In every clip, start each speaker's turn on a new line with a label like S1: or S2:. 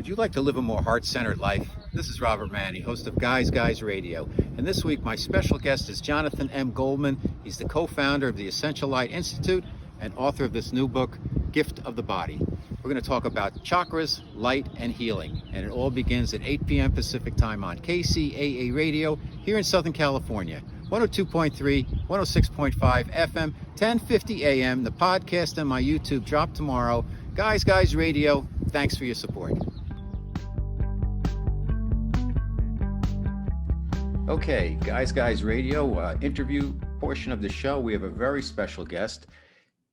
S1: Would you like to live a more heart-centered life? This is Robert Manni, host of Guys Radio. And this week, my special guest is Jonathan M. Goldman. He's the co-founder of the Essential Light Institute and author of this new book, Gift of the Body. We're going to talk about chakras, light, and healing. And it all begins at 8 p.m. Pacific time on KCAA Radio here in Southern California. 102.3, 106.5 FM, 1050 AM. The podcast and my YouTube drop tomorrow. Guys Radio, thanks for your support. Okay, Guys Radio, interview portion of the show. We have a very special guest.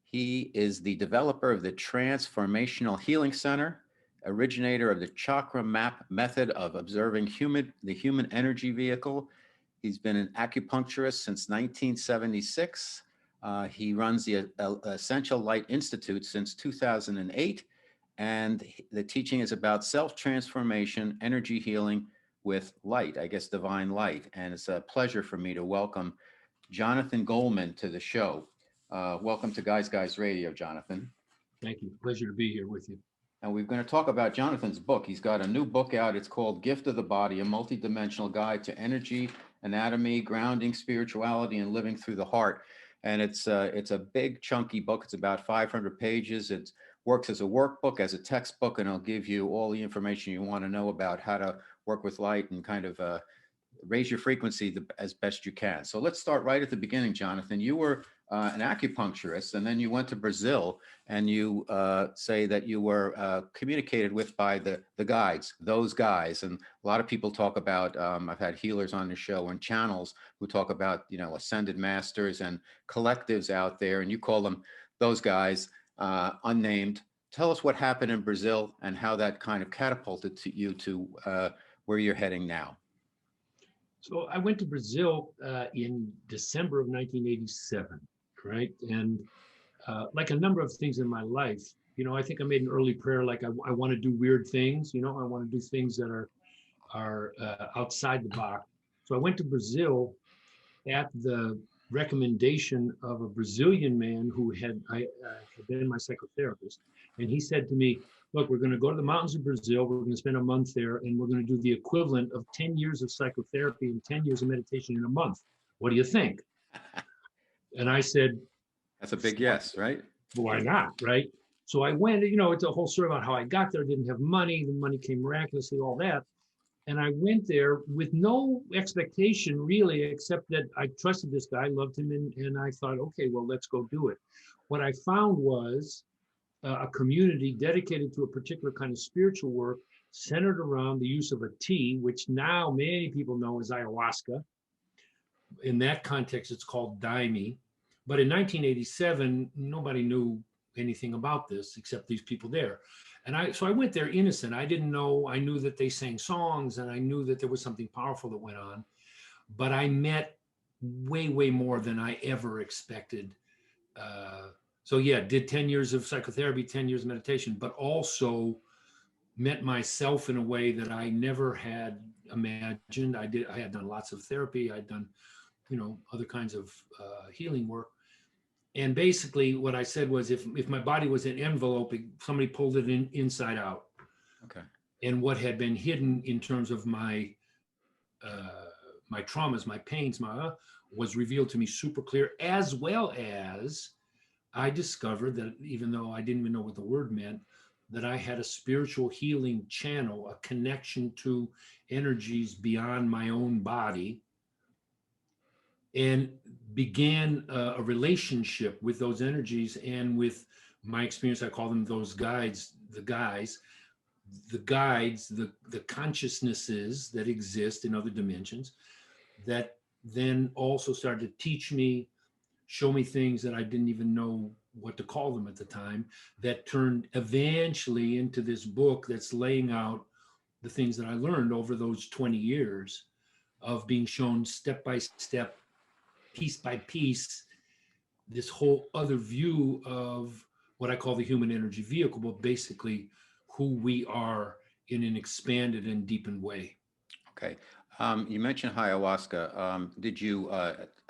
S1: He is the developer of the Transformational Healing Center, originator of the Chakra Map method of observing the human energy vehicle. He's been an acupuncturist since 1976. He runs the Essential Light Institute since 2008. And the teaching is about self-transformation, energy healing with light, I guess divine light. And it's a pleasure for me to welcome Jonathan Goldman to the show. Welcome to Guys Radio, Jonathan.
S2: Thank you. Pleasure to be here with you.
S1: And we're going to talk about Jonathan's book. He's got a new book out. It's called Gift of the Body, a multidimensional guide to energy, anatomy, grounding, spirituality, and living through the heart. And it's a big, chunky book. It's about 500 pages. It works as a workbook, as a textbook, and it'll give you all the information you want to know about how to work with light and kind of raise your frequency as best you can. So let's start right at the beginning, Jonathan. You were an acupuncturist, and then you went to Brazil, and you say that you were communicated with by the guides, those guys. And a lot of people talk about, I've had healers on the show and channels who talk about, ascended masters and collectives out there, and you call them those guys, unnamed. Tell us what happened in Brazil and how that kind of catapulted you to where you're heading now.
S2: So I went to Brazil in December of 1987, right? And like a number of things in my life, I think I made an early prayer, like I want to do weird things, I want to do things that are outside the box. So I went to Brazil at the recommendation of a Brazilian man who had been my psychotherapist. And he said to me, look, we're going to go to the mountains of Brazil. We're going to spend a month there, and we're going to do the equivalent of 10 years of psychotherapy and 10 years of meditation in a month. What do you think? And I said,
S1: that's a big yes, right?
S2: Why not, right? So I went, it's a whole story about how I got there. Didn't have money. The money came miraculously, all that. And I went there with no expectation really, except that I trusted this guy, loved him, and I thought, okay, well, let's go do it. What I found was a community dedicated to a particular kind of spiritual work centered around the use of a tea, which now many people know as ayahuasca. In that context, it's called daime. But in 1987, nobody knew anything about this except these people there. And so I went there innocent. I didn't know. I knew that they sang songs, and I knew that there was something powerful that went on. But I met way more than I ever expected. So yeah, did 10 years of psychotherapy, 10 years of meditation, but also met myself in a way that I never had imagined. I had done lots of therapy. I'd done, other kinds of healing work. And basically what I said was, if my body was an envelope, somebody pulled it inside out.
S1: Okay.
S2: And what had been hidden in terms of my traumas, my pains, was revealed to me super clear, as well as I discovered that even though I didn't even know what the word meant, that I had a spiritual healing channel, a connection to energies beyond my own body, and began a relationship with those energies and with my experience. I call them those guides, the consciousnesses that exist in other dimensions that then also started to teach me, show me things that I didn't even know what to call them at the time, that turned eventually into this book that's laying out the things that I learned over those 20 years of being shown step by step, piece by piece, this whole other view of what I call the human energy vehicle, but basically who we are in an expanded and deepened way.
S1: Okay. You mentioned ayahuasca. Did you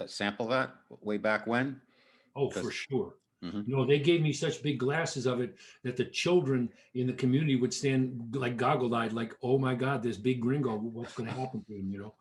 S1: sample that way back when?
S2: Oh, for sure.
S1: Mhm.
S2: You know, they gave me such big glasses of it that the children in the community would stand like goggle-eyed, like, oh my God, this big gringo, what's going to happen to him, you know?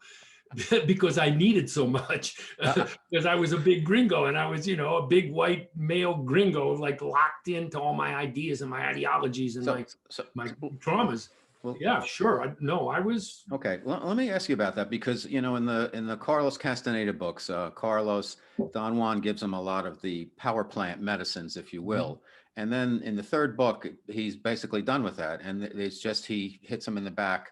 S2: Because I needed so much, because I was a big gringo and I was, you know, a big white male gringo, like locked into all my ideas and my ideologies and
S1: So,
S2: my traumas.
S1: well,
S2: Yeah, sure. No, I was.
S1: okay. Let me ask you about that because you know in the Carlos Castaneda books, Carlos Don Juan gives him a lot of the power plant medicines, if you will, and then in the third book, he's basically done with that, and it's just he hits him in the back.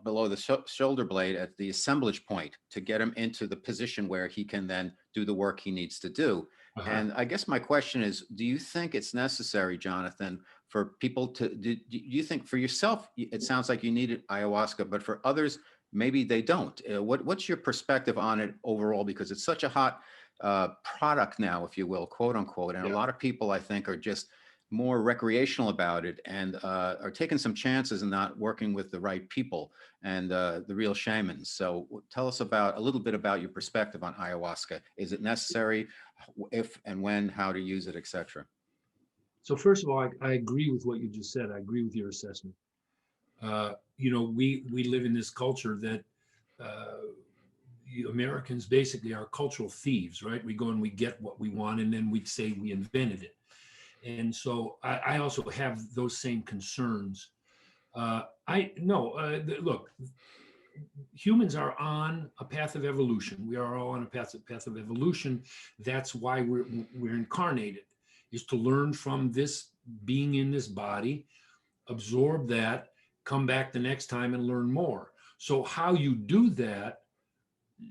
S1: Below the shoulder blade at the assemblage point to get him into the position where he can then do the work he needs to do. And I guess my question is, do you think it's necessary, Jonathan, for people to, do you think for yourself, it sounds like you needed ayahuasca, but for others, maybe they don't. What's your perspective on it overall? Because it's such a hot product now, if you will, quote unquote. And a lot of people, I think, are just more recreational about it and are taking some chances and not working with the right people and the real shamans. So tell us about a little bit about your perspective on ayahuasca. Is it necessary? If and when, how to use it, etc.
S2: So first of all, I agree with what you just said. I agree with your assessment. You know, we live in this culture that Americans basically are cultural thieves, right? We go and we get what we want, and then we say we invented it. And so I also have those same concerns. Look, humans are on a path of evolution. We are all on a path of evolution. That's why we're incarnated, is to learn from this being in this body, absorb that, come back the next time and learn more. So how you do that,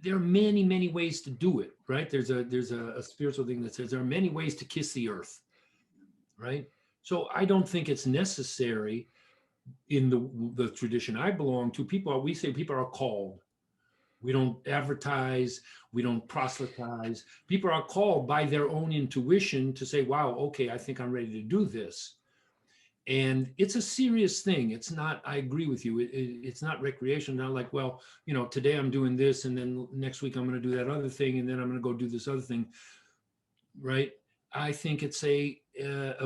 S2: there are many, many ways to do it, right? There's a spiritual thing that says there are many ways to kiss the earth, right? So I don't think it's necessary in the tradition I belong to. We say people are called. We don't advertise, we don't proselytize. People are called by their own intuition to say, wow, okay, I think I'm ready to do this. And it's a serious thing. It's not, I agree with you. It's not recreation. Not like, well, you know, today I'm doing this and then next week I'm going to do that other thing and then I'm going to go do this other thing, right? I think it's a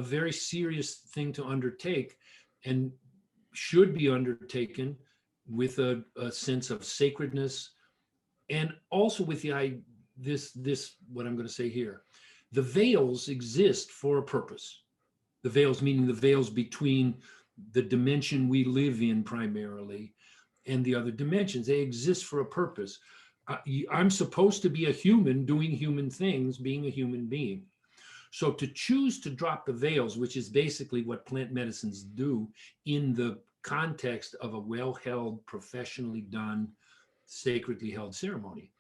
S2: very serious thing to undertake and should be undertaken with a sense of sacredness and also with this what I'm going to say here. The veils exist for a purpose. The veils meaning the veils between the dimension we live in primarily and the other dimensions. They exist for a purpose. I'm supposed to be a human doing human things, being a human being. So to choose to drop the veils, which is basically what plant medicines do in the context of a well-held, professionally done, sacredly held ceremony,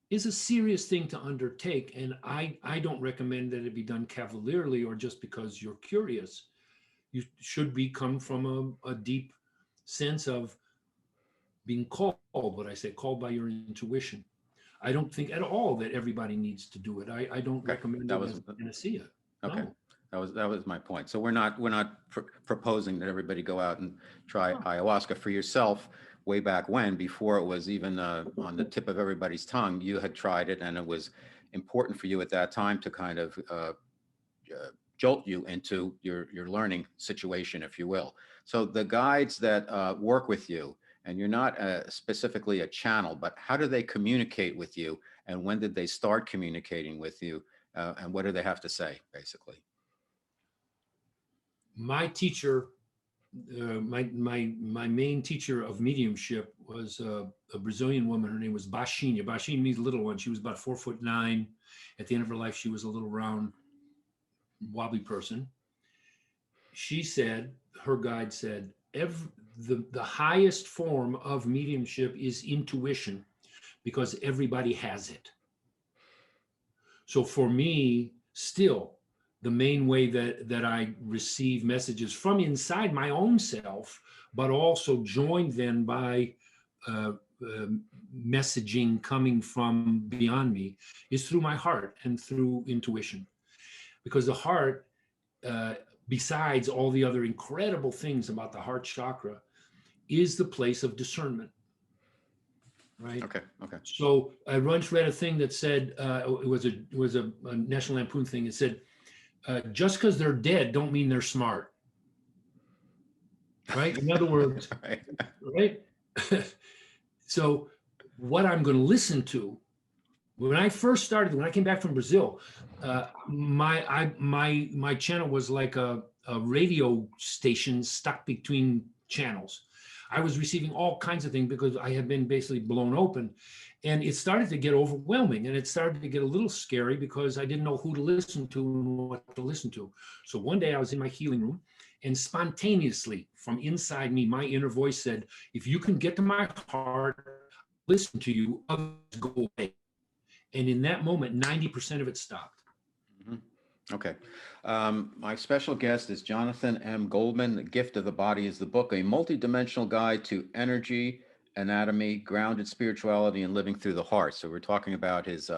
S2: is a serious thing to undertake. And I don't recommend that it be done cavalierly or just because you're curious. You should come from a deep sense of being called, what I say, called by your intuition. I don't think at all that everybody needs to do it. I don't
S1: Okay,
S2: recommend
S1: that
S2: it
S1: was
S2: as a panacea.
S1: okay.
S2: No.
S1: That was my point. So we're not proposing that everybody go out and try ayahuasca for yourself. Way back when, before it was even on the tip of everybody's tongue, you had tried it, and it was important for you at that time to kind of jolt you into your learning situation, if you will. So the guides that work with you, and you're not specifically a channel, but how do they communicate with you, and when did they start communicating with you, and what do they have to say, basically?
S2: My teacher, my main teacher of mediumship was a Brazilian woman. Her name was Baixinha. Baixinha means little one. She was about 4'9". At the end of her life, she was a little round, wobbly person. She said, her guide said, the highest form of mediumship is intuition because everybody has it. So for me, still, the main way that I receive messages from inside my own self, but also joined then by uh, uh, messaging coming from beyond me, is through my heart and through intuition. Because the heart, uh, besides all the other incredible things about the heart chakra, is the place of discernment. right?
S1: Okay. Okay.
S2: So I once read a thing that said, it was a National Lampoon thing. It said, just because they're dead don't mean they're smart, right? In other words,
S1: Right.
S2: right? So what I'm going to listen to when I first started, when I came back from Brazil, my channel was like a radio station stuck between channels. I was receiving all kinds of things because I had been basically blown open, and it started to get overwhelming, and it started to get a little scary because I didn't know who to listen to and what to listen to. So one day I was in my healing room, and spontaneously from inside me, my inner voice said, "If you can get to my heart, listen to you, others go away." And in that moment, 90% of it stopped.
S1: Mhm. Okay. My special guest is Jonathan M. Goldman. The Gift of the Body is the book, a multidimensional guide to energy, anatomy, grounded spirituality, and living through the heart. So we're talking about his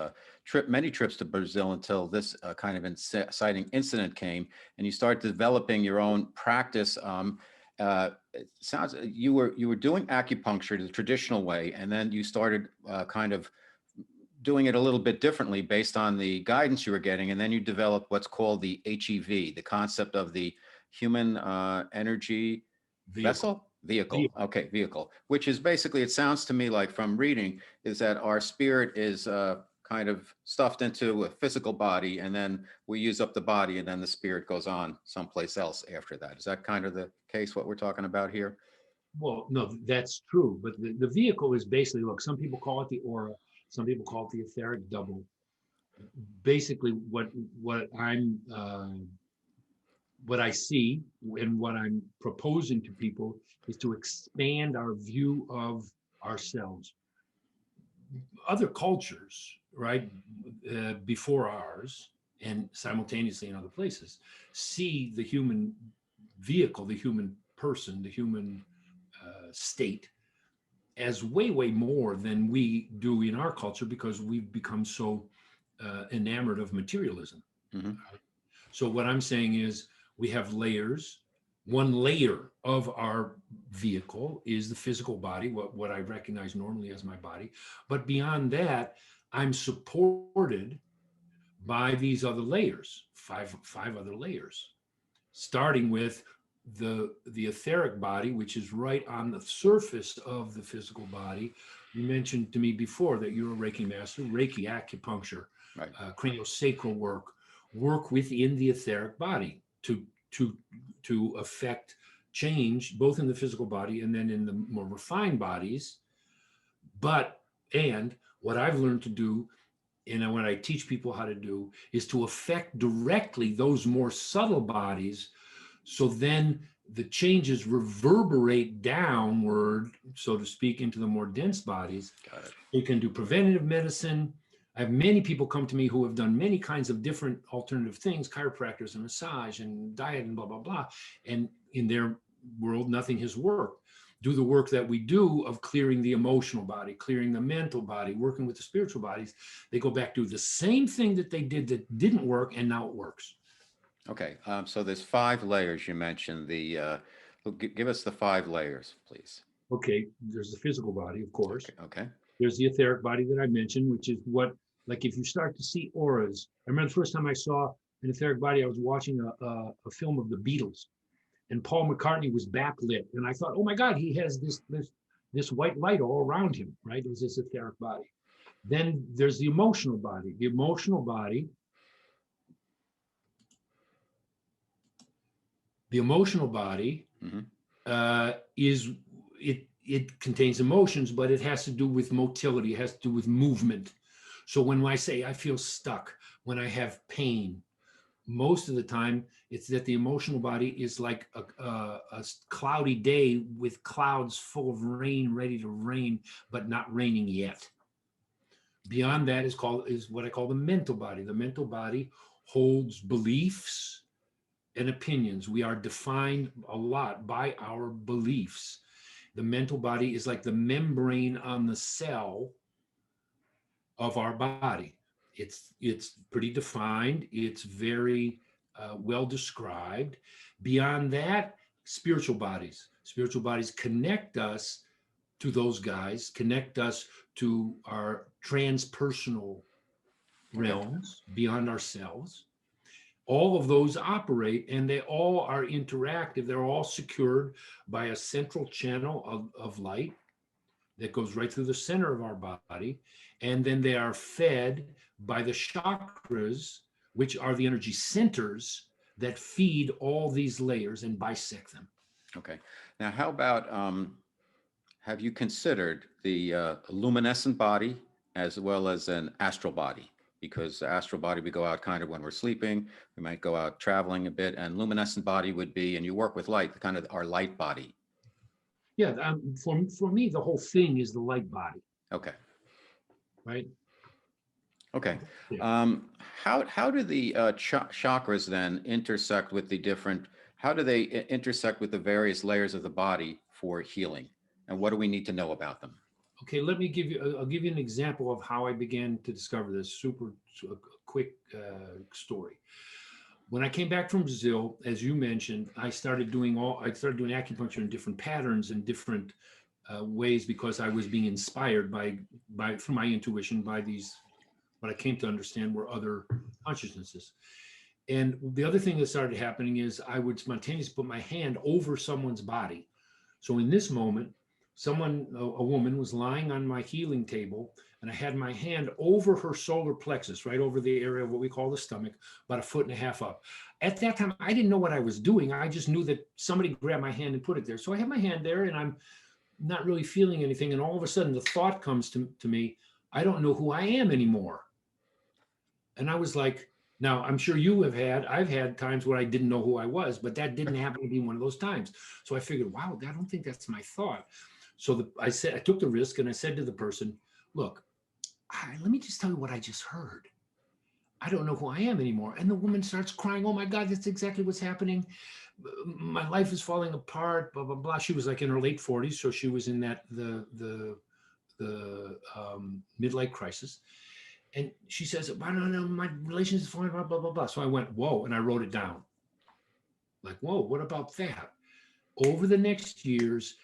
S1: many trips to Brazil until this kind of inciting incident came, and you start developing your own practice. It sounds you were doing acupuncture the traditional way, and then you started kind of doing it a little bit differently based on the guidance you were getting. And then you develop what's called the HEV, the concept of the human energy
S2: Vehicle.
S1: vehicle. Okay, vehicle, which is basically, it sounds to me like from reading, is that our spirit is kind of stuffed into a physical body, and then we use up the body, and then the spirit goes on someplace else after that. Is that kind of the case, what we're talking about here?
S2: Well, no, that's true. But the vehicle is basically, look, some people call it the aura, some people call it the etheric double. Basically, what I see and what I'm proposing to people is to expand our view of ourselves. Other cultures, right, before ours and simultaneously in other places, see the human vehicle, the human person, the human state as way, way more than we do in our culture because we've become so enamored of materialism.
S1: Mm-hmm.
S2: So what I'm saying is we have layers. One layer of our vehicle is the physical body, what I recognize normally as my body. But beyond that, I'm supported by these other layers, five other layers, starting with the etheric body, which is right on the surface of the physical body. You mentioned to me before that you're a Reiki master, Reiki acupuncture,
S1: Right.
S2: craniosacral work within the etheric body to affect change both in the physical body and then in the more refined bodies. And what I've learned to do, and what I teach people how to do, is to affect directly those more subtle bodies. So then the changes reverberate downward, so to speak, into the more dense bodies.
S1: Got it.
S2: You can do preventative medicine. I have many people come to me who have done many kinds of different alternative things, chiropractors and massage and diet and blah, blah, blah. And in their world, nothing has worked. Do the work that we do of clearing the emotional body, clearing the mental body, working with the spiritual bodies. They go back to the same thing that they did that didn't work, and now it works.
S1: Okay, so there's 5 layers you mentioned. Give us the 5 layers, please.
S2: Okay, there's the physical body, of course.
S1: Okay, okay.
S2: There's the etheric body that I mentioned, which is what, like if you start to see auras. I remember the first time I saw an etheric body, I was watching a film of the Beatles, and Paul McCartney was backlit, and I thought, oh my God, he has this white light all around him, right? It was this etheric body. Then there's the emotional body. The emotional body. The emotional body is it contains emotions, but it has to do with motility. It has to do with movement. So when I say I feel stuck, when I have pain, most of the time it's that the emotional body is like a cloudy day with clouds full of rain, ready to rain, but not raining yet. Beyond that is what I call the mental body. The mental body holds beliefs and opinions. We are defined a lot by our beliefs. The mental body is like the membrane on the cell of our body. It's pretty defined. It's very well described. Beyond that, spiritual bodies. Spiritual bodies connect us to those guys, connect us to our transpersonal realms beyond ourselves. All of those operate, and they all are interactive. They're all secured by a central channel of light that goes right through the center of our body. And then they are fed by the chakras, which are the energy centers that feed all these layers and bisect them.
S1: Okay. Now, how about have you considered the luminescent body as well as an astral body? Because the astral body, we go out kind of when we're sleeping, we might go out traveling a bit, and luminescent body would be, and you work with light, kind of our light body.
S2: Yeah, for me, the whole thing is the light body,
S1: Okay.
S2: right?
S1: Okay.
S2: Yeah.
S1: How do the chakras then intersect with the different, how do they intersect with the various layers of the body for healing? And what do we need to know about them?
S2: Okay, I'll give you an example of how I began to discover this super quick story. When I came back from Brazil, as you mentioned, I started doing acupuncture in different patterns and different ways, because I was being inspired from my intuition by these, what I came to understand were other consciousnesses. And the other thing that started happening is I would spontaneously put my hand over someone's body. So in this moment, a woman was lying on my healing table, and I had my hand over her solar plexus, right over the area of what we call the stomach, about 1.5 feet up. At that time, I didn't know what I was doing. I just knew that somebody grabbed my hand and put it there. So I have my hand there, and I'm not really feeling anything. And all of a sudden, the thought comes to me, I don't know who I am anymore. And I was like, now I'm sure I've had times where I didn't know who I was, but that didn't happen to be one of those times. So I figured, wow, I don't think that's my thought. So I took the risk, and I said to the person, look, let me just tell you what I just heard. I don't know who I am anymore. And the woman starts crying. Oh my God, that's exactly what's happening. My life is falling apart, blah, blah, blah. She was like in her late 40s. So she was in the midlife crisis. And she says, well, no, my relationship is falling apart, blah, blah, blah. So I went, whoa, and I wrote it down. Like, whoa, what about that? Over the next years,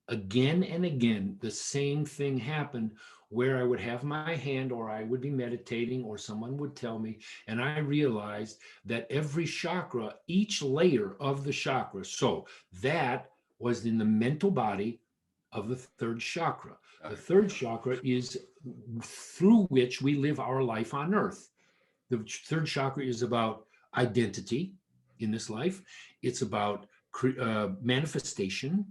S2: again and again, the same thing happened, where I would have my hand, or I would be meditating, or someone would tell me, and I realized that every chakra, each layer of the chakra, so that was in the mental body of the third chakra. The third chakra is through which we live our life on earth. The third chakra is about identity in this life. It's about manifestation.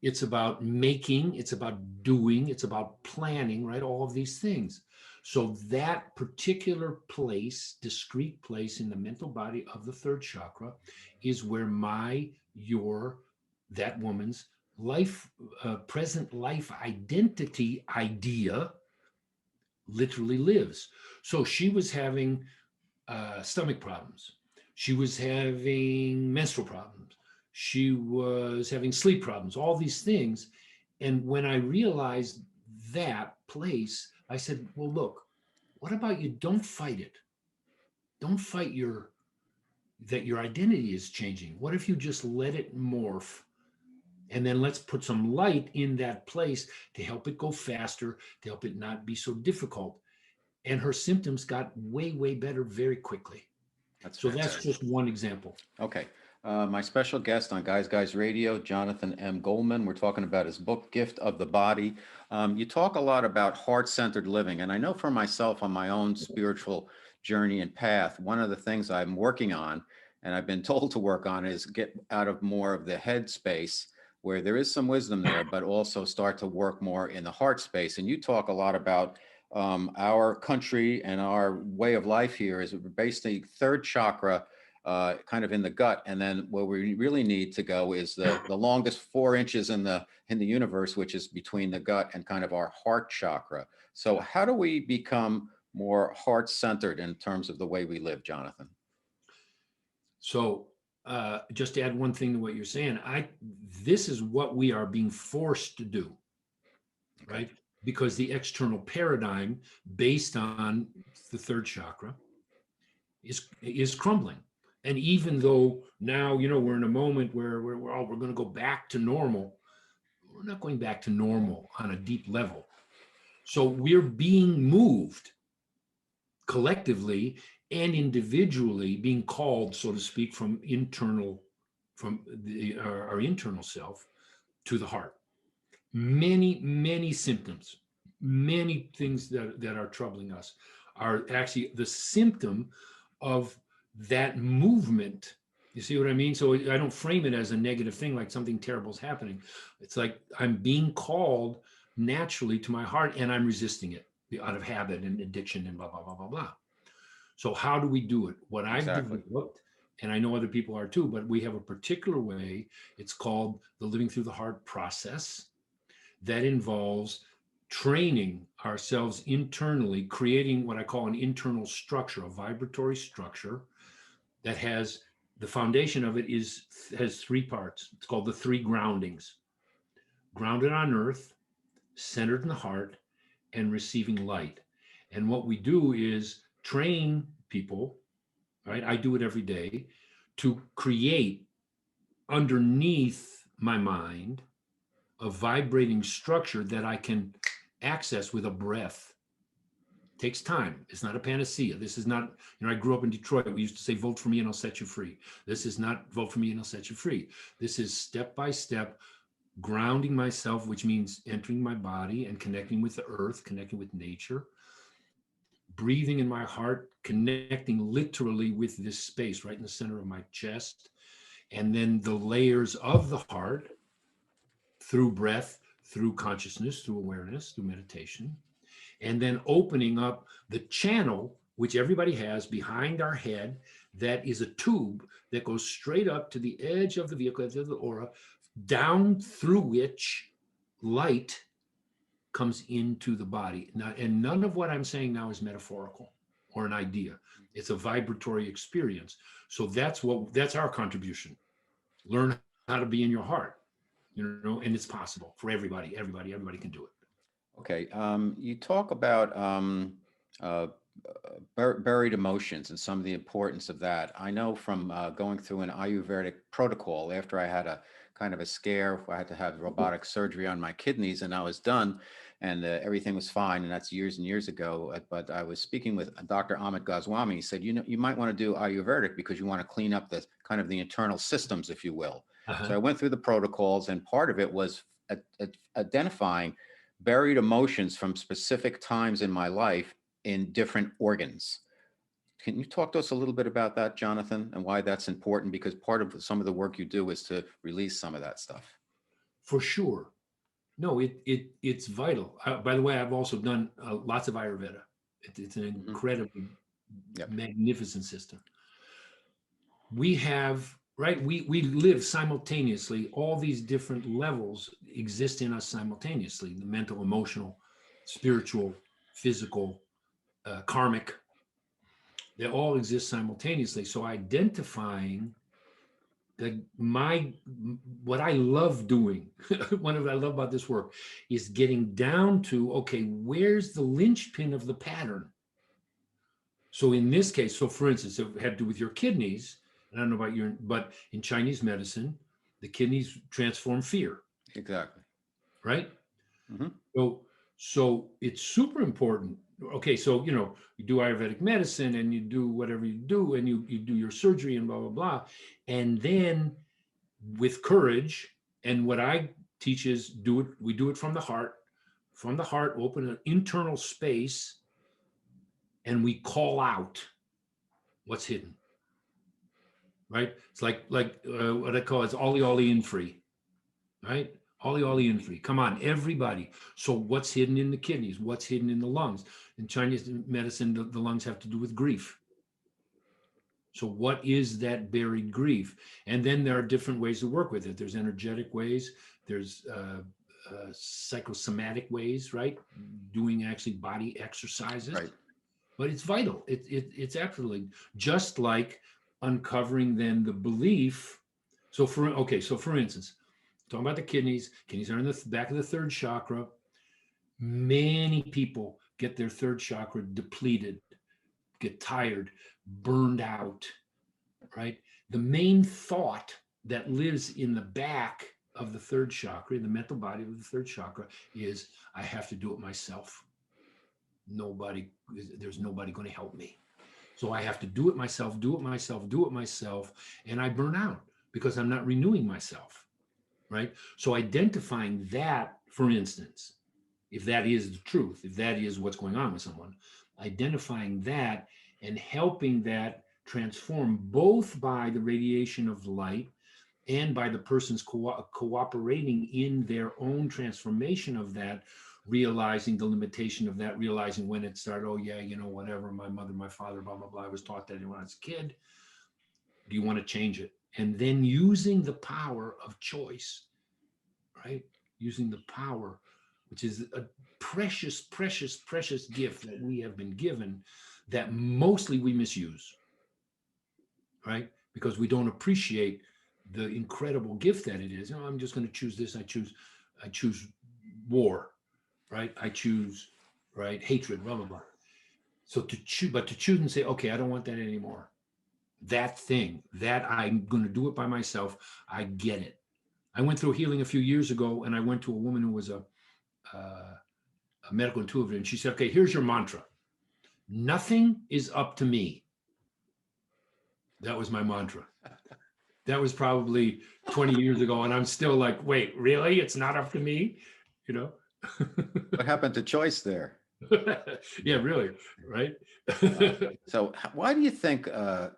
S2: It's about making, it's about doing, it's about planning, right? All of these things. So that particular place, discrete place in the mental body of the third chakra, is where that woman's life, present life identity idea literally lives. So she was having stomach problems. She was having menstrual problems. She was having sleep problems, all these things. And when I realized that place, I said, well, look, what about you don't fight it? Don't fight that your identity is changing. What if you just let it morph? And then let's put some light in that place to help it go faster, to help it not be so difficult. And her symptoms got way, way better very quickly.
S1: That's
S2: fantastic. That's just one example.
S1: Okay. My special guest on Guys Radio, Jonathan M. Goldman. We're talking about his book, Gift of the Body. You talk a lot about heart-centered living. And I know for myself on my own spiritual journey and path, one of the things I'm working on, and I've been told to work on, is get out of more of the head space where there is some wisdom there, but also start to work more in the heart space. And you talk a lot about our country and our way of life here is basically third chakra, kind of in the gut, and then where we really need to go is the longest 4 inches in the universe, which is between the gut and kind of our heart chakra. So how do we become more heart-centered in terms of the way we live, Jonathan?
S2: So just to add one thing to what you're saying, this is what we are being forced to do, okay, right? Because the external paradigm based on the third chakra is crumbling. And even though now, we're in a moment where we're going to go back to normal, we're not going back to normal on a deep level. So we're being moved collectively and individually, being called, so to speak, from our internal self to the heart. Many symptoms, many things that are troubling us are actually the symptom of that movement. You see what I mean? So I don't frame it as a negative thing, like something terrible is happening. It's like I'm being called naturally to my heart and I'm resisting it out of habit and addiction and blah, blah, blah, blah, blah. So how do we do it? What I've developed, and I know other people are too, but we have a particular way. It's called the Living Through the Heart process that involves training ourselves internally, creating what I call an internal structure, a vibratory structure that has the foundation of it has three parts. It's called the three groundings: grounded on earth, centered in the heart, and receiving light. And what we do is train people, right? I do it every day, to create underneath my mind a vibrating structure that I can access with a breath. It takes time. It's not a panacea. This is not, I grew up in Detroit. We used to say, vote for me and I'll set you free. This is not vote for me and I'll set you free. This is step by step grounding myself, which means entering my body and connecting with the earth, connecting with nature, breathing in my heart, connecting literally with this space right in the center of my chest, and then the layers of the heart through breath, through consciousness, through awareness, through meditation, and then opening up the channel, which everybody has behind our head, that is a tube that goes straight up to the edge of the vehicle, edge of the aura, down through which light comes into the body. Now, and none of what I'm saying now is metaphorical or an idea. It's a vibratory experience. So that's our contribution. Learn how to be in your heart, and it's possible for everybody. Everybody can do it.
S1: Okay. You talk about uh, buried emotions and some of the importance of that. I know from going through an Ayurvedic protocol after I had a kind of a scare. I had to have robotic surgery on my kidneys, and I was done, and everything was fine. And that's years and years ago. But I was speaking with Dr. Amit Goswami. He said, you might want to do Ayurvedic because you want to clean up the kind of the internal systems, if you will. So I went through the protocols, and part of it was identifying buried emotions from specific times in my life in different organs. Can you talk to us a little bit about that, Jonathan, and why that's important? Because part of some of the work you do is to release some of that stuff.
S2: For sure. No, it's vital. By the way, I've also done lots of Ayurveda. It's an incredibly magnificent system. We have, right? We live simultaneously. All these different levels exist in us simultaneously: the mental, emotional, spiritual, physical, karmic. They all exist simultaneously. So identifying that what I love doing, what I love about this work is getting down to, okay, where's the linchpin of the pattern? So in this case, so for instance, it had to do with your kidneys. I don't know about but in Chinese medicine, the kidneys transform fear.
S1: Exactly.
S2: Right?
S1: Mm-hmm.
S2: So it's super important. Okay, so you do Ayurvedic medicine and you do whatever you do, and you do your surgery and blah blah blah, and then with courage, and what I teach is we do it from the heart. From the heart, open an internal space, and we call out what's hidden. Right? It's like what I call it's ollie in free, right? Ollie in free. Come on, everybody. So what's hidden in the kidneys? What's hidden in the lungs? In Chinese medicine, the lungs have to do with grief. So what is that buried grief? And then there are different ways to work with it. There's energetic ways. There's psychosomatic ways, right? Doing actually body exercises.
S1: Right.
S2: But it's vital. It's absolutely just like uncovering then the belief. So for instance, talking about the kidneys are in the back of the third chakra. Many people get their third chakra depleted, get tired, burned out, right? The main thought that lives in the back of the third chakra, the mental body of the third chakra, is I have to do it myself. There's nobody going to help me. So I have to do it myself, do it myself, do it myself. And I burn out because I'm not renewing myself, right? So identifying that, for instance, if that is the truth, if that is what's going on with someone, identifying that and helping that transform both by the radiation of light and by the person's cooperating in their own transformation of that, realizing the limitation of that, realizing when it started, oh yeah, whatever, my mother, my father, blah, blah, blah, I was taught that when I was a kid. Do you want to change it? And then using the power of choice, right? Using the power, which is a precious, precious, precious gift that we have been given that mostly we misuse, right? Because we don't appreciate the incredible gift that it is. I'm just going to choose this. I choose war, right? I choose, right, hatred, blah, blah, blah. So to choose and say, okay, I don't want that anymore. That thing, that I'm going to do it by myself. I get it. I went through healing a few years ago, and I went to a woman who was a medical intuitive, and she said, okay, here's your mantra. Nothing is up to me. That was my mantra. That was probably 20 years ago. And I'm still like, wait, really? It's not up to me?
S1: What happened to choice there?
S2: Yeah, really. Right.
S1: So why do you think,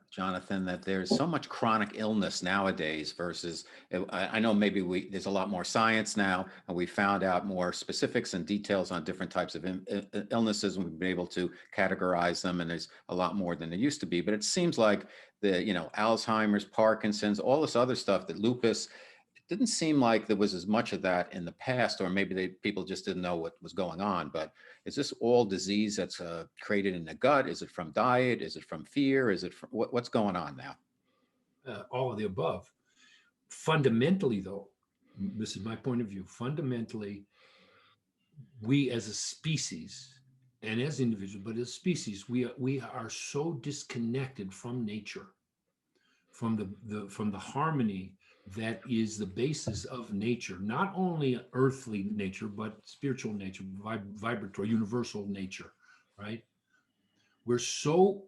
S1: Jonathan, that there's so much chronic illness nowadays versus, I know maybe there's a lot more science now, and we found out more specifics and details on different types of illnesses, and we've been able to categorize them, and there's a lot more than there used to be. But it seems like Alzheimer's, Parkinson's, all this other stuff, that lupus, it didn't seem like there was as much of that in the past, or maybe people just didn't know what was going on. But is this all disease that's created in the gut? Is it from diet? Is it from fear? Is it from what's going on now?
S2: All of the above. Fundamentally, though, this is my point of view. Fundamentally, we as a species and as individuals, but as a species, we are so disconnected from nature, from the harmony that is the basis of nature, not only earthly nature, but spiritual nature, vibratory, universal nature, right? We're so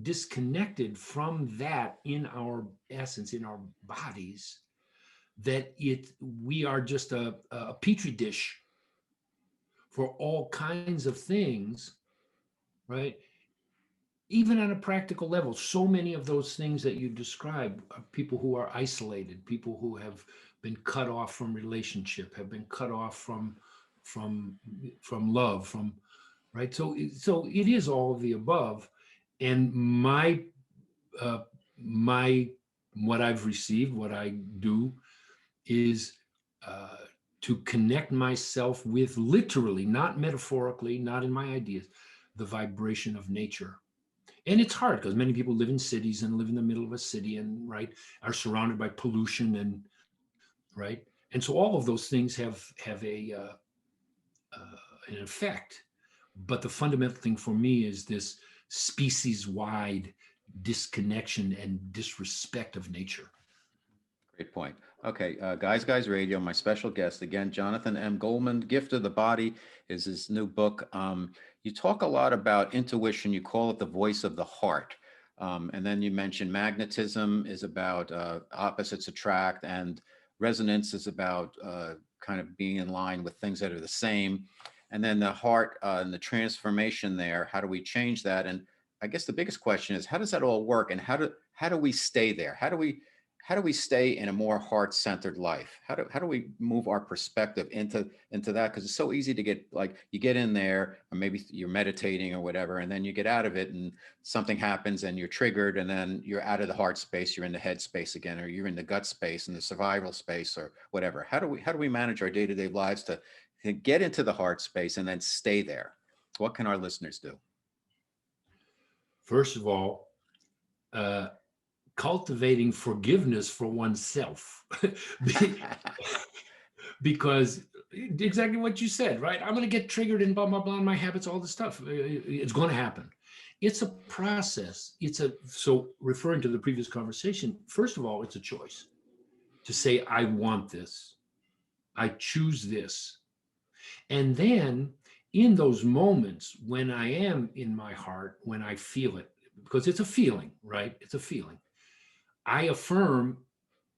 S2: disconnected from that in our essence, in our bodies, that we are just a petri dish for all kinds of things, right? Even on a practical level, so many of those things that you describe are people who are isolated, people who have been cut off from relationship, have been cut off from love, right. So it is all of the above, and my what I've received, what I do, is to connect myself with, literally, not metaphorically, not in my ideas, the vibration of nature. And it's hard because many people live in cities and live in the middle of a city and, right, are surrounded by pollution and, right. And so all of those things have an effect. But the fundamental thing for me is this species-wide disconnection and disrespect of nature.
S1: Great point. Okay, Guys Radio, my special guest again, Jonathan M. Goldman. Gift of the Body is his new book. You talk a lot about intuition. You call it the voice of the heart. And then you mentioned magnetism is about opposites attract, and resonance is about kind of being in line with things that are the same. And then the heart and the transformation there, how do we change that? And I guess the biggest question is, how does that all work? And how do we stay there? How do we stay in a more heart-centered life? How do we move our perspective into that? Because it's so easy to get, like, you get in there, or maybe you're meditating or whatever, and then you get out of it and something happens and you're triggered, and then you're out of the heart space, you're in the head space again, or you're in the gut space and the survival space or whatever. How do we manage our day-to-day lives to get into the heart space and then stay there? What can our listeners do?
S2: First of all, cultivating forgiveness for oneself. Because exactly what you said, right? I'm going to get triggered and blah, blah, blah, my habits, all this stuff. It's going to happen. It's a process. So referring to the previous conversation, first of all, it's a choice to say, I want this. I choose this. And then in those moments when I am in my heart, when I feel it, because it's a feeling, right? It's a feeling. I affirm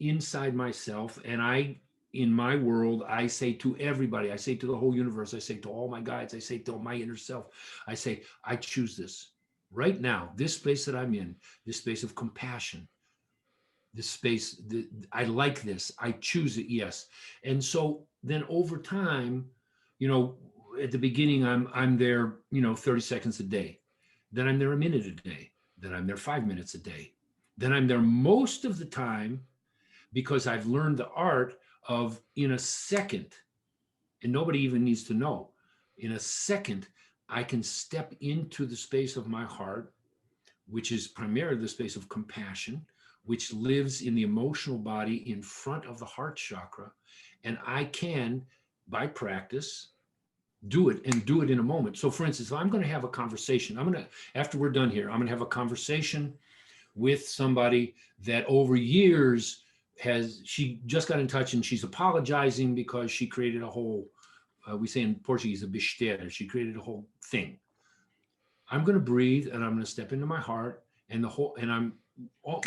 S2: inside myself, and in my world, I say to everybody, I say to the whole universe, I say to all my guides, I say to my inner self, I say, I choose this right now, this space that I'm in, this space of compassion, this space, I like this, I choose it, yes. And so then over time, you know, at the beginning, I'm there, 30 seconds a day. Then I'm there a minute a day. Then I'm there 5 minutes a day. Then I'm there most of the time because I've learned the art of in a second, and nobody even needs to know, in a second, I can step into the space of my heart, which is primarily the space of compassion, which lives in the emotional body in front of the heart chakra. And I can, by practice, do it and do it in a moment. So for instance, if I'm going to have a conversation, after we're done here, I'm going to have a conversation with somebody that over years she just got in touch and she's apologizing because she created a whole, we say in Portuguese, a besteira. She created a whole thing. I'm going to breathe and I'm going to step into my heart and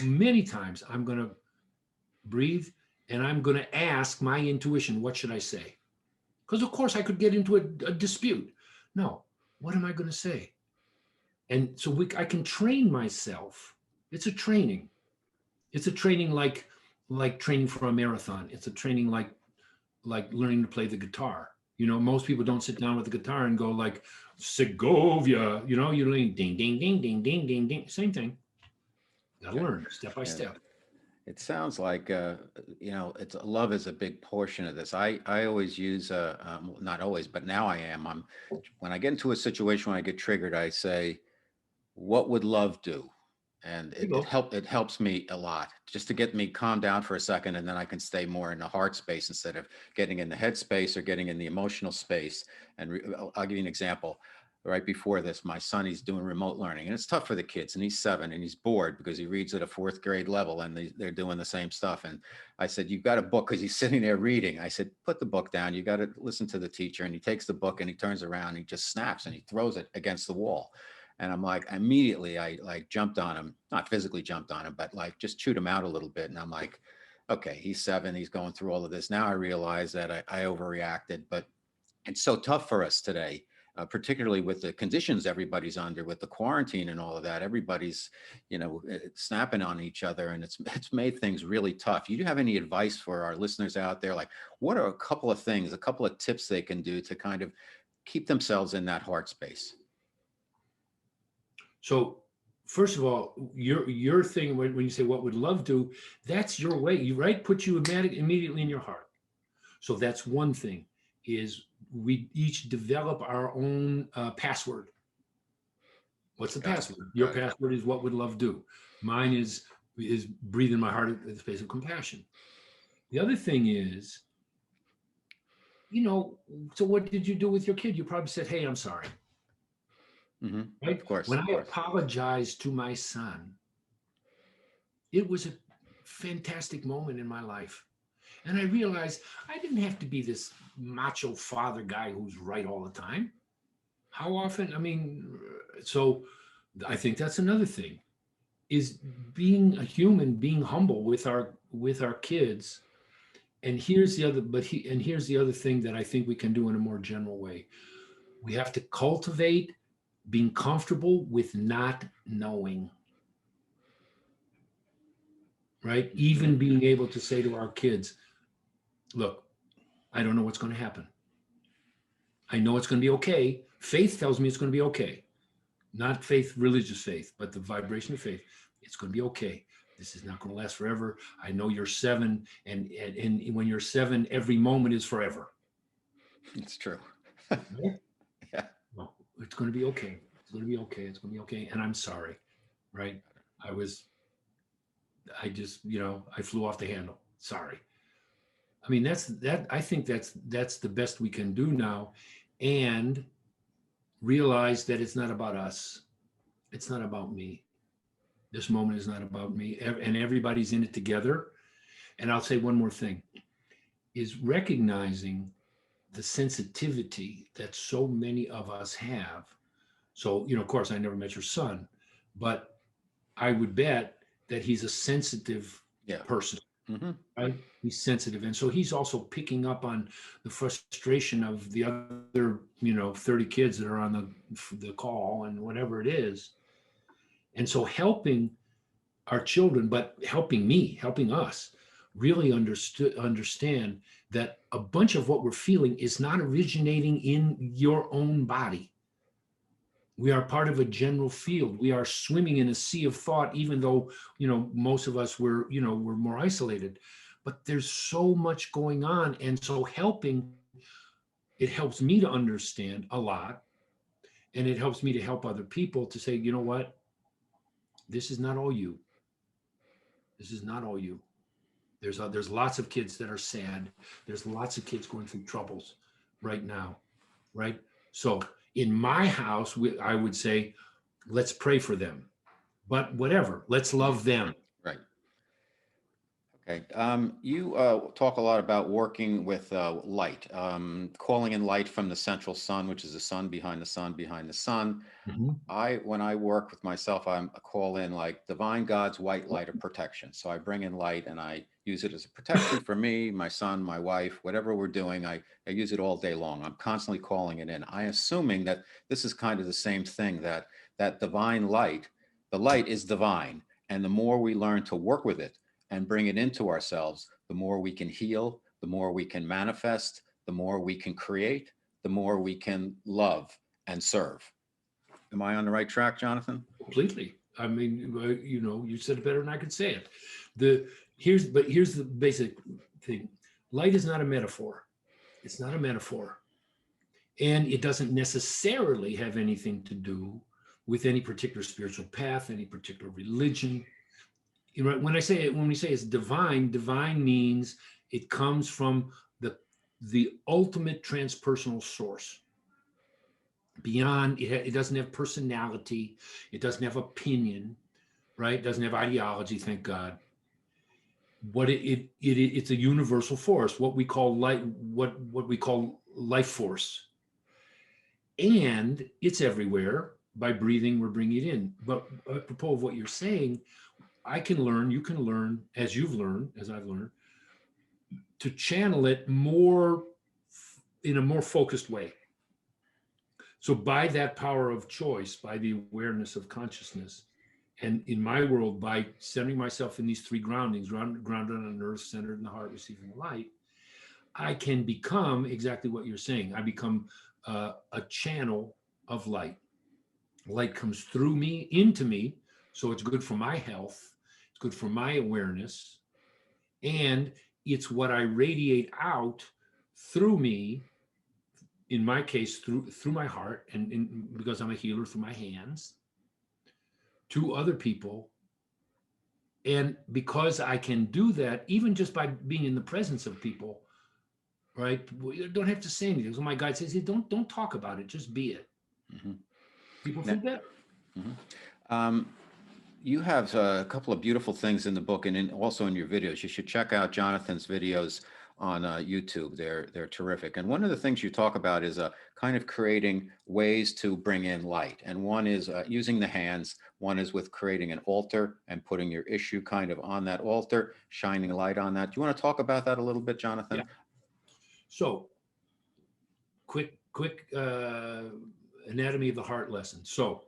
S2: many times I'm going to breathe and I'm going to ask my intuition, what should I say? Because of course I could get into a dispute. No, what am I going to say? And so I can train myself. It's a training. It's a training like training for a marathon. It's a training like learning to play the guitar. Most people don't sit down with the guitar and go like Segovia. You're learning ding, ding, ding, ding, ding, ding, ding. Same thing. Got to
S1: Okay.
S2: learn step by
S1: Yeah.
S2: step.
S1: It sounds like, it's love is a big portion of this. I always use, not always, but now when I get into a situation, when I get triggered, I say, what would love do? And
S2: There you go.
S1: it helps me a lot just to get me calm down for a second. And then I can stay more in the heart space instead of getting in the head space or getting in the emotional space. And I'll give you an example. Right before this, my son, he's doing remote learning and it's tough for the kids, and he's 7 and he's bored because he reads at a 4th grade level and they're doing the same stuff. And I said, you've got a book, because he's sitting there reading. I said, put the book down. You got to listen to the teacher. And he takes the book and he turns around and he just snaps and he throws it against the wall. And I'm like, immediately I like jumped on him, not physically jumped on him, but like just chewed him out a little bit. And I'm like, okay, he's 7, he's going through all of this. Now I realize that I overreacted, but it's so tough for us today, particularly with the conditions everybody's under, with the quarantine and all of that. Everybody's, snapping on each other, and it's made things really tough. You do have any advice for our listeners out there? Like, what are a couple of things, a couple of tips they can do to kind of keep themselves in that heart space?
S2: So first of all, your thing when you say what would love do, that's your way. You right, put you immediately in your heart. So that's one thing, is we each develop our own password. What's the
S1: Got it.
S2: password? Your password is what would love do. Mine is breathe in my heart at the space of compassion. The other thing is, so what did you do with your kid? You probably said, hey, I'm sorry.
S1: Mm-hmm.
S2: Right?
S1: Of course.
S2: When I apologized to my son, it was a fantastic moment in my life. And I realized I didn't have to be this macho father guy who's right all the time. How often? I mean, so I think that's another thing, is being a human, being humble with our kids. And here's the other, and here's the other thing that I think we can do in a more general way. We have to cultivate being comfortable with not knowing. Right? Even being able to say to our kids, look, I don't know what's going to happen. I know it's going to be okay. Faith tells me it's going to be okay. Not faith, religious faith, but the vibration of faith. It's going to be okay. This is not going to last forever. I know you're 7, and when you're 7, every moment is forever.
S1: It's true.
S2: Right?
S1: Yeah.
S2: Well, it's going to be okay. It's going to be okay. It's going to be okay. And I'm sorry. Right? I just, I flew off the handle. Sorry. I mean, I think that's the best we can do now, and realize that it's not about us. It's not about me. This moment is not about me, and everybody's in it together. And I'll say one more thing. is recognizing the sensitivity that so many of us have. So, of course, I never met your son, but I would bet that he's a sensitive
S1: Yeah.
S2: person,
S1: Mm-hmm.
S2: right? He's sensitive. And so he's also picking up on the frustration of the other, 30 kids that are on the call and whatever it is. And so helping our children, but helping us really understand that a bunch of what we're feeling is not originating in your own body. We are part of a general field. We are swimming in a sea of thought, even though, most of us we're more isolated. But there's so much going on. And so it helps me to understand a lot. And it helps me to help other people to say, you know what? This is not all you. This is not all you. There's lots of kids that are sad. There's lots of kids going through troubles right now, right? So in my house, I would say, let's pray for them. But whatever, let's love them.
S1: Right. Okay. You talk a lot about working with light, calling in light from the central sun, which is the sun behind the sun behind the sun.
S2: Mm-hmm.
S1: When I work with myself, I call in like divine God's white light of protection. So I bring in light and I use it as a protection for me, my son, my wife, whatever we're doing. I use it all day long. I'm constantly calling it in. I assuming that this is kind of the same thing, that divine light, the light is divine. And the more we learn to work with it and bring it into ourselves, the more we can heal, the more we can manifest, the more we can create, the more we can love and serve. Am I on the right track, Jonathan?
S2: Completely. I mean, you said it better than I could say it. Here's the basic thing. Light is not a metaphor. It's not a metaphor. And it doesn't necessarily have anything to do with any particular spiritual path, any particular religion. When we say it's divine, divine means it comes from the ultimate transpersonal source. Beyond it doesn't have personality, it doesn't have opinion, right? It doesn't have ideology, thank God. What it's a universal force, what we call life force. And it's everywhere. By breathing, we're bringing it in. But apropos of what you're saying, you can learn, as you've learned, as I've learned, to channel it more in a more focused way. So by that power of choice, by the awareness of consciousness, and in my world, by centering myself in these three groundings, grounded on earth, centered in the heart, receiving light, I can become exactly what you're saying. I become a channel of light. Light comes through me, into me, so it's good for my health, it's good for my awareness, and it's what I radiate out through me, in my case, through my heart, and because I'm a healer, through my hands, to other people. And because I can do that, even just by being in the presence of people, right? You don't have to say anything. So my guide says, hey, don't talk about it, just be it.
S1: Mm-hmm.
S2: People feel better.
S1: Mm-hmm. You have a couple of beautiful things in the book and also in your videos. You should check out Jonathan's videos on YouTube. They're terrific. And one of the things you talk about is kind of creating ways to bring in light. And one is using the hands. One is with creating an altar and putting your issue kind of on that altar, shining light on that. Do you want to talk about that a little bit, Jonathan?
S2: Yeah. So quick anatomy of the heart lesson. So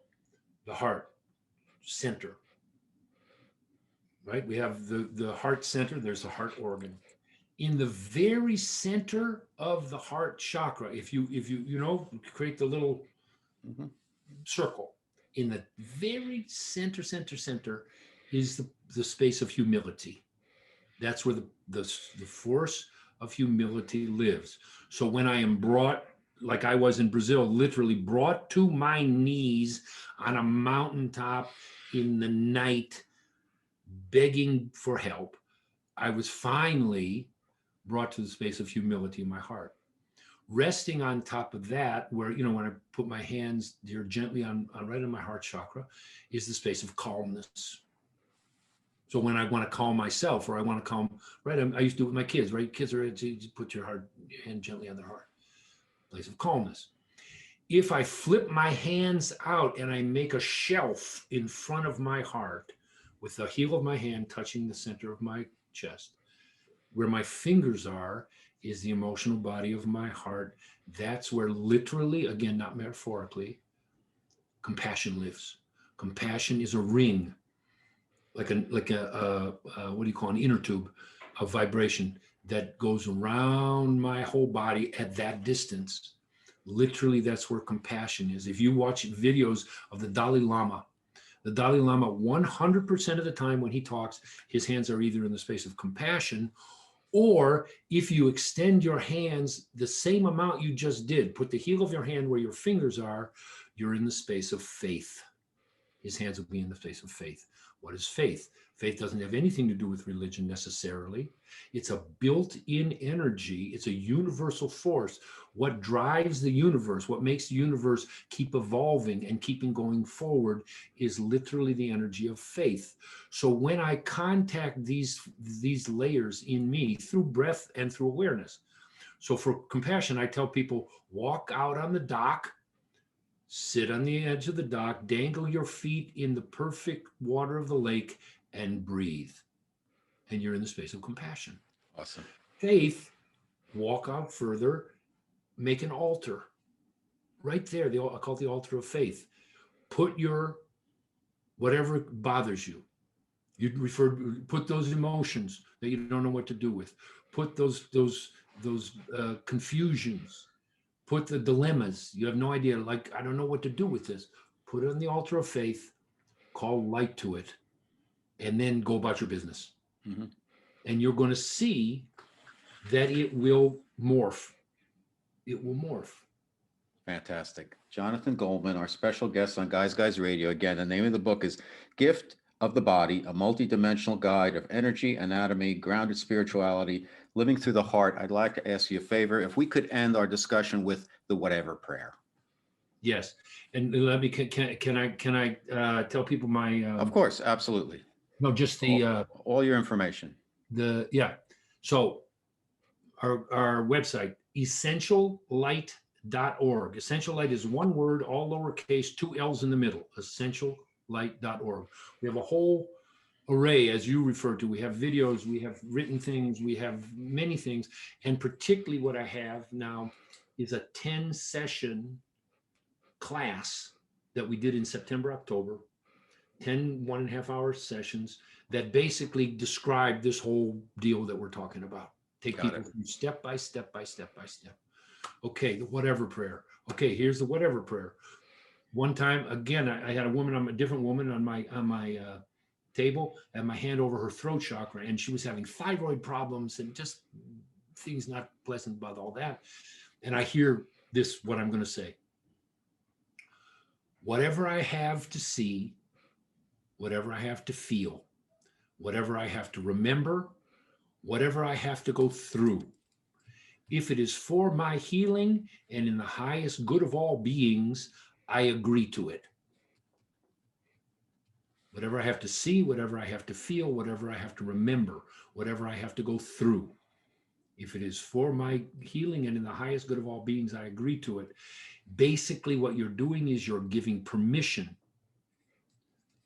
S2: the heart center, right? We have the heart center. There's the heart organ. In the very center of the heart chakra, if you create the little circle, in the very center is the space of humility. That's where the force of humility lives. So when I am brought, like I was in Brazil, literally brought to my knees on a mountaintop in the night, begging for help, I was finally brought to the space of humility in my heart. Resting on top of that, where, when I put my hands here gently on right on my heart chakra, is the space of calmness. So when I want to calm myself, or I want to calm, right? I used to do it with my kids, right? Kids are, you put your hand gently on their heart, place of calmness. If I flip my hands out and I make a shelf in front of my heart with the heel of my hand touching the center of my chest, where my fingers are is the emotional body of my heart. That's where literally, again, not metaphorically, compassion lives. Compassion is a ring, like a what do you call an inner tube of vibration that goes around my whole body at that distance. Literally, that's where compassion is. If you watch videos of the Dalai Lama, 100% of the time when he talks, his hands are either in the space of compassion, or if you extend your hands the same amount you just did, put the heel of your hand where your fingers are, you're in the space of faith. His hands will be in the space of faith. What is faith? Faith doesn't have anything to do with religion necessarily. It's a built-in energy. It's a universal force. What drives the universe, what makes the universe keep evolving and keeping going forward is literally the energy of faith. So when I contact these layers in me through breath and through awareness. So for compassion, I tell people, walk out on the dock, sit on the edge of the dock, dangle your feet in the perfect water of the lake, and breathe. And you're in the space of compassion.
S1: Awesome.
S2: Faith, walk out further, make an altar. Right there, I call it the altar of faith. Put your, whatever bothers you. Put those emotions that you don't know what to do with. Put those confusions. Put the dilemmas. You have no idea, like, I don't know what to do with this. Put it on the altar of faith, call light to it, and then go about your business. Mm-hmm. And you're going to see that it will morph. It will morph.
S1: Fantastic. Jonathan Goldman, our special guest on Guys Radio. Again, the name of the book is Gift of the Body, a multidimensional guide of energy, anatomy, grounded spirituality, living through the heart. I'd like to ask you a favor. If we could end our discussion with the whatever prayer.
S2: Yes. And let me, can I tell people my...
S1: Of course, absolutely.
S2: No, just the...
S1: all your information.
S2: So our website, essentiallight.org. Essential Light is one word, all lowercase, 2 L's in the middle, essentiallight.org. We have a whole array, as you referred to. We have videos, we have written things, we have many things. And particularly what I have now is a 10-session class that we did in September, October, 10 1.5-hour sessions that basically describe this whole deal that we're talking about. Take people through step by step by step by step. Okay, the whatever prayer. Okay, here's the whatever prayer. One time, again, I had a different woman on my table, and my hand over her throat chakra, and she was having thyroid problems and just things not pleasant about all that. And I hear this, what I'm going to say. Whatever I have to see, whatever I have to feel, whatever I have to remember, whatever I have to go through, if it is for my healing and in the highest good of all beings, I agree to it. Whatever I have to see, whatever I have to feel, whatever I have to remember, whatever I have to go through, if it is for my healing and in the highest good of all beings, I agree to it. Basically, what you're doing is you're giving permission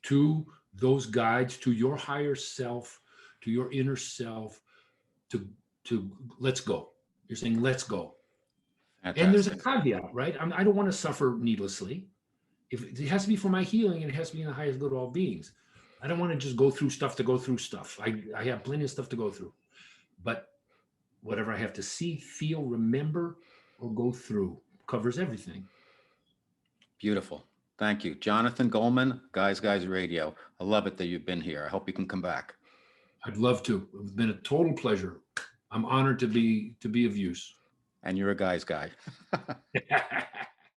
S2: to those guides, to your higher self, to your inner self, to let's go. You're saying, let's go. Fantastic. And there's a caveat, right? I don't want to suffer needlessly. If it has to be for my healing, and it has to be in the highest good of all beings. I don't want to just go through stuff to go through stuff. I have plenty of stuff to go through. But whatever I have to see, feel, remember, or go through covers everything.
S1: Beautiful. Thank you. Jonathan Goldman, Guys Radio. I love it that you've been here. I hope you can come back.
S2: I'd love to. It's been a total pleasure. I'm honored to be of use.
S1: And you're a guy's guy.